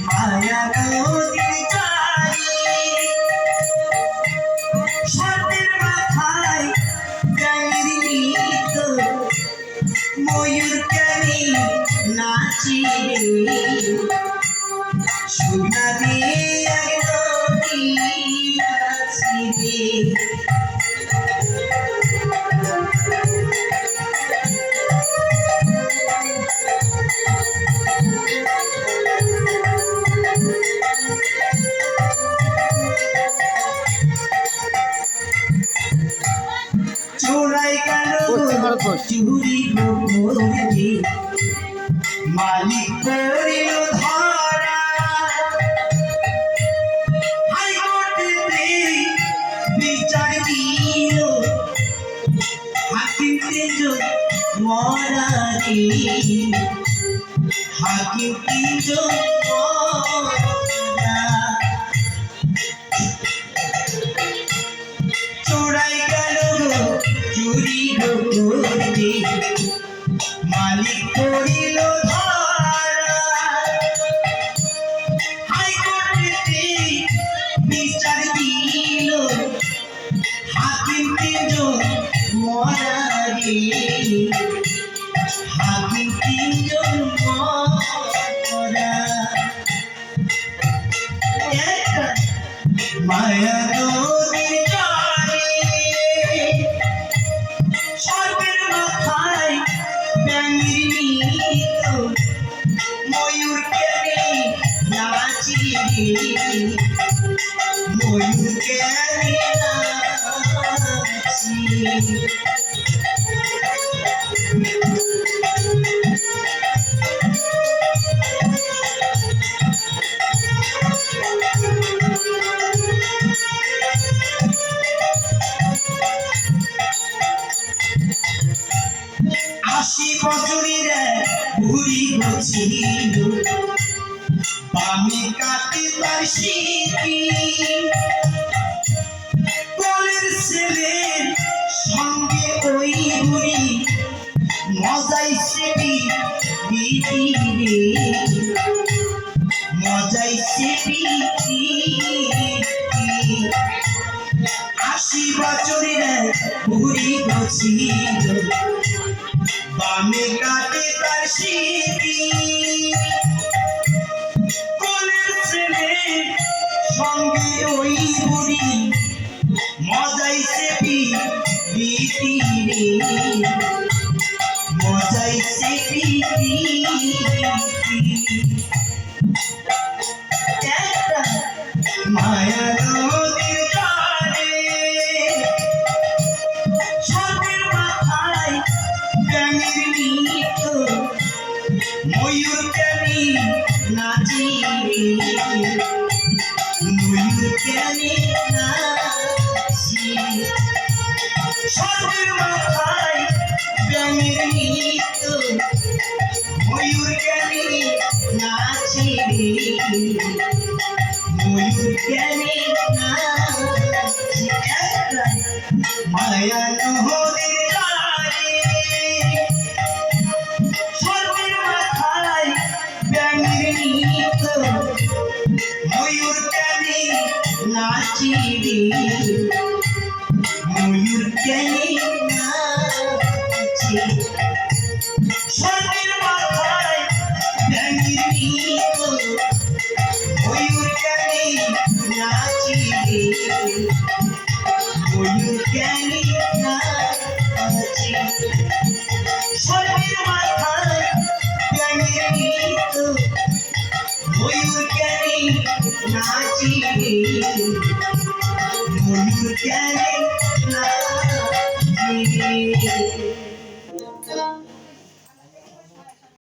মায়া নদীর চারি সাতের মাথায় গাইরিত ময়ূর কানি নাচি সোনালি এক নদী আছে চোরাই গেল চুরি করে মালিক করিল ধরা হাইকোর্টেতে বিচার দিল হাকিম তিনজন মরারি হাকিম তিনজন মরা চোরাই গেল চুরি করে মালিক করিল ধরা হাইকোর্টেতে বিচার দিল হাকিম তিনজন মরারি হাকিম তিনজন মরা মায়া নদীর চারি সর্বের মাথায় ব্যাঙিত ময়ূর কেনে নাচি ময়ূর কেনে নাচি আশি বছরের বুড়ি ছিল বামে কাটে তার স্মৃতি কোলের ছেলের সঙ্গে ওই বুড়ি মজাই সেটি বিধি রে মজাই সেটি 80 বছরের বুড়ি ছিল বামে কাটে তার স্মৃতি কোলের ছেলের সঙ্গে ওই বুড়ি মজাই সেটি বিধি রে মজাই সেটি মায়া নদীর ধারে সর্বের মাথায় ব্যাঙের নৃত্য ময়ূর কেনে নাচি ময়ূর কেনে নাচি সর্বের মাথায় ব্যাঙের নৃত্য ময়ূর কেনে নাচি ময়ূর কেনে নাচি মায়া নদীর ধারে সর্বের মাথায় ব্যাঙের নৃত্য ময়ূর কেনে নাচি ময়ূর কেনে নাচি সর্বের মাথায় ব্যাঙের নৃত্য ময়ূর কেনে নাচি ময়ূর কেনে নাচি সর্বের মাথায় ব্যাঙের নৃত্য ময়ূর কেনে নাচি ময়ূর কেনে নাচি